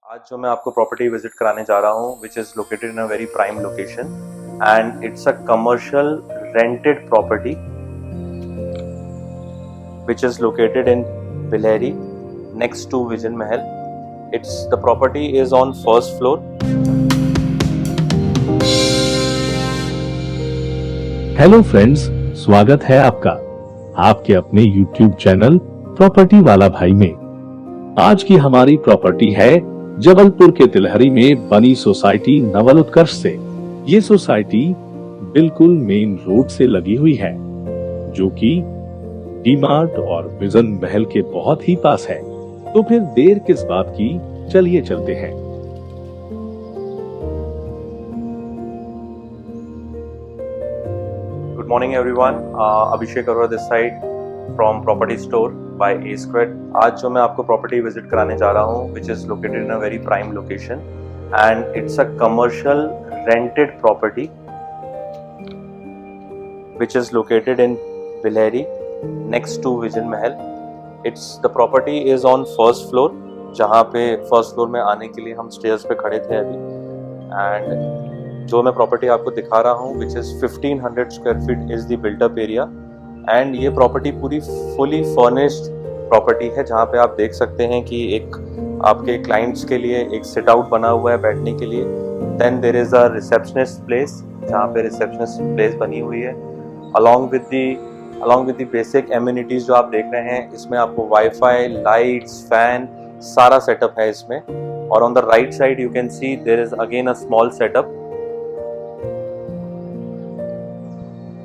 आज जो मैं आपको प्रॉपर्टी विजिट कराने जा रहा हूँ which is located in a very prime location and it's a commercial rented property which is located in Bilheri next to Vision Mahal. The property is on first floor. Hello friends, स्वागत है आपका आपके अपने YouTube channel property वाला भाई में। आज की हमारी प्रॉपर्टी है जबलपुर के तिलहरी में बनी सोसाइटी नवल उत्कर्ष से। ये सोसाइटी बिल्कुल मेन रोड से लगी हुई है जो कि डी-मार्ट और विजन महल के बहुत ही पास है। तो फिर देर किस बात की, चलिए चलते हैं। Good morning everyone. Abhishek Arora this side from Property Store by A Squared. आज जो मैं आपको प्रॉपर्टी विजिट कराने जा रहा हूँ which is located in a very prime location and it's a commercial rented property which is located in Bilheri next to Vision Mahal. The property is on first floor, जहाँ पे first floor में आने के लिए हम stairs पे खड़े थे अभी। एंड जो मैं प्रॉपर्टी आपको दिखा रहा हूँ which is 1500 square feet is the built up area and ये प्रॉपर्टी पूरी फुली फर्निश्ड प्रॉपर्टी है जहाँ पे आप देख सकते हैं कि एक आपके क्लाइंट्स के लिए एक सिट आउट बना हुआ है बैठने के लिए। Then there is a receptionist place जहाँ पे रिसेप्शनिस्ट प्लेस बनी हुई है along with the basic amenities जो आप देख रहे हैं। इसमें आपको वाईफाई, लाइट्स, फैन सारा सेटअप है इसमें। और on the right side you can see there is again a small setup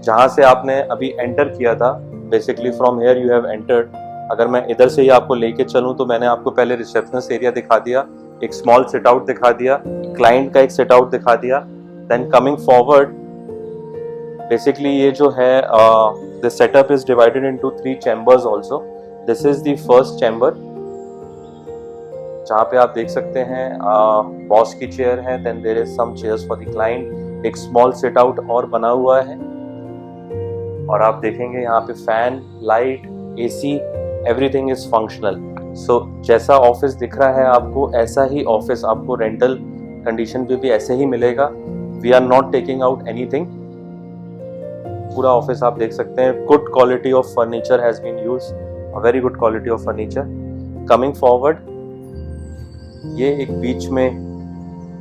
जहाँ से आपने अभी एंटर किया था। Basically from here you have entered. अगर मैं इधर से ही आपको लेके चलूँ तो मैंने आपको पहले रिसेप्शनिस्ट एरिया दिखा दिया, एक स्मॉल सिट आउट दिखा दिया, क्लाइंट का एक सिट आउट दिखा दिया। देन कमिंग फॉरवर्ड बेसिकली ये जो है the setup is divided into 3 chambers also. This is the first chamber जहाँ पे आप देख सकते हैं बॉस की चेयर है। Then there is some chairs for the client, एक स्मॉल सिट आउट और बना हुआ है। और आप देखेंगे यहाँ पे fan, light, AC, everything is functional. So जैसा ऑफिस दिख रहा है आपको ऐसा ही ऑफिस आपको रेंटल कंडीशन पे भी ऐसे ही मिलेगा। We are not taking out anything. पूरा ऑफिस आप देख सकते हैं। Good quality of furniture has been used, a very good quality of furniture. Coming forward ये एक बीच में,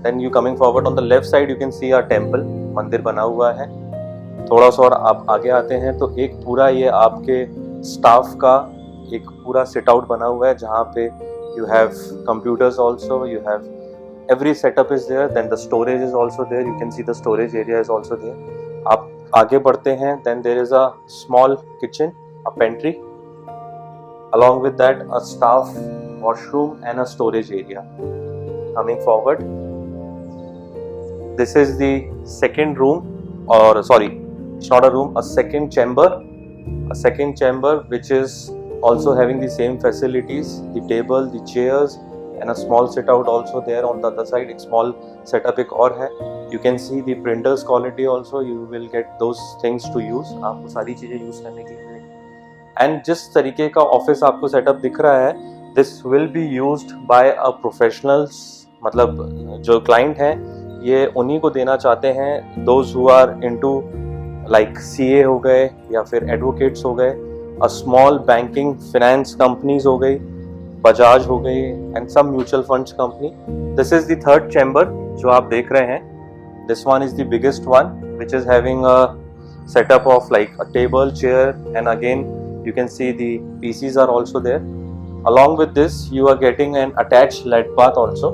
then you coming forward on the left side you can see a temple, मंदिर बना हुआ है। थोड़ा सा और आप आगे आते हैं तो एक पूरा ये आपके स्टाफ का एक पूरा सिट आउट बना हुआ है जहाँ पे you have computers also, you have every setup is there. Then the storage is also there, you can see the storage area is also there. आप आगे बढ़ते हैं then there is a small kitchen, a pantry, along with that a staff washroom and a storage area. Coming forward, this is the second room, or sorry, it's not a room, a second chamber which is also having the same facilities, the table, the chairs and a small sit out also there on the other side. एक small setup एक और है। You can see the printers quality also, you will get those things to use, आपको सारी चीजें use करने के लिए। एंड जिस तरीके का ऑफिस आपको सेटअप दिख रहा है this will be used by a professionals. मतलब जो क्लाइंट हैं ये उन्हीं को देना चाहते हैं, those who are into like CA हो गए या फिर एडवोकेट्स हो गए, a small banking finance companies हो गई, बजाज हो गई and some mutual funds company. This is the third chamber जो आप देख रहे हैं। This one is the biggest one which is having a setup of like a table, chair and again you can see the PCs are also there. Along with this you are getting an attached lead bath also.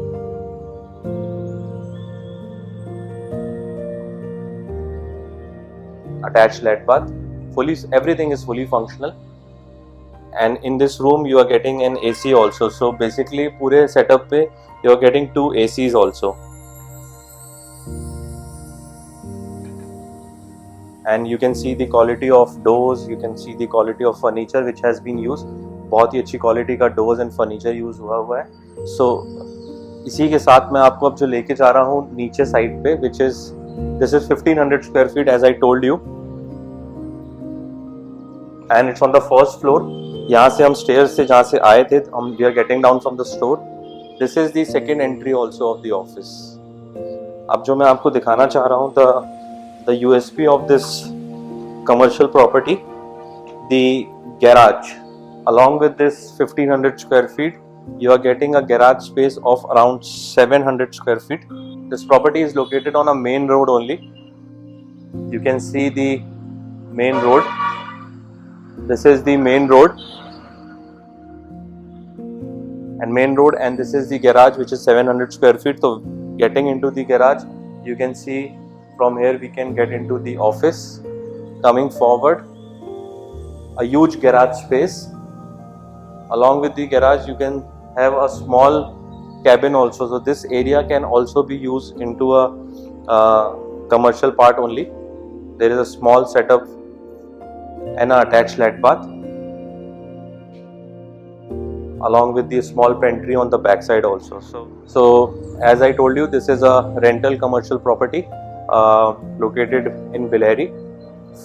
Attached lead bath, everything is fully functional. And in this room you are getting an AC also. So basically पूरे setup पे you are getting 2 ACs also. And you can see the quality of doors, you can see the quality of furniture which has been used. बहुत ही अच्छी quality का doors and furniture use हुआ है। सो इसी के साथ मैं आपको अब जो लेके जा रहा हूँ नीचे साइड पे this is 1500 square feet as I told you and it's on the first floor. यहाँ से हम स्टेयर्स से जहाँ से आए थे हम we are getting down from the this is the second entry also of the office. अब जो मैं आपको दिखाना चाह रहा हूँ the USP of this commercial property, the garage. Along with this 1500 square feet, you are getting a garage space of around 700 square feet. This property is located on a main road only. You can see the main road. This is the main road. And this is the garage, which is 700 square feet. So getting into the garage, you can see from here we can get into the office. Coming forward, a huge garage space. Along with the garage, you can have a small cabin also. So this area can also be used into a commercial part only. There is a small setup and an attached lat bath, along with the small pantry on the back side also. So as I told you, this is a rental commercial property located in Bellary.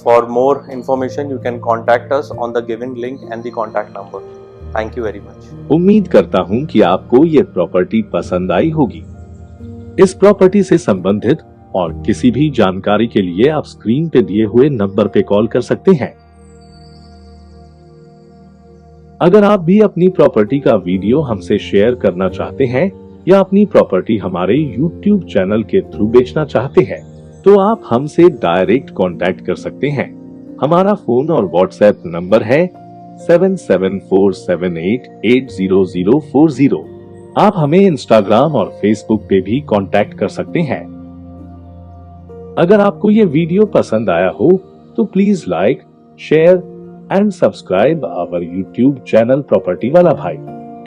For more information, you can contact us on the given link and the contact number. Thank you very much. उम्मीद करता हूं कि आपको ये property पसंद आई होगी. इस property से संबंधित और किसी भी जानकारी के लिए आप स्क्रीन पे दिए हुए नंबर पे कॉल कर सकते हैं. अगर आप भी अपनी प्रॉपर्टी का वीडियो हमसे शेयर करना चाहते हैं या अपनी प्रॉपर्टी हमारे YouTube चैनल के थ्रू बेचना चाहते हैं, तो आप हमसे डायरेक्ट कांटेक्ट कर सकते हैं. हमारा फोन और व्हाट्सएप नंबर है 7747880040. आप हमें इंस्टाग्राम और फेसबुक पे भी कांटेक्ट कर सकते हैं. अगर आपको ये वीडियो पसंद आया हो तो please like, share and subscribe our YouTube channel property वाला भाई.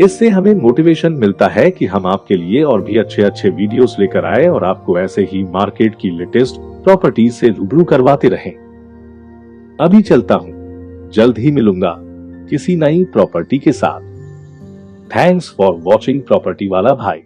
इससे हमें मोटिवेशन मिलता है कि हम आपके लिए और भी अच्छे वीडियोस लेकर आए और आपको ऐसे ही मार्केट की लेटेस्ट प्रॉपर्टी से रूबरू करवाते रहें. अभी चलता हूँ, जल्द ही मिलूंगा किसी नई प्रॉपर्टी के साथ. थैंक्स फॉर वॉचिंग प्रॉपर्टी वाला भाई.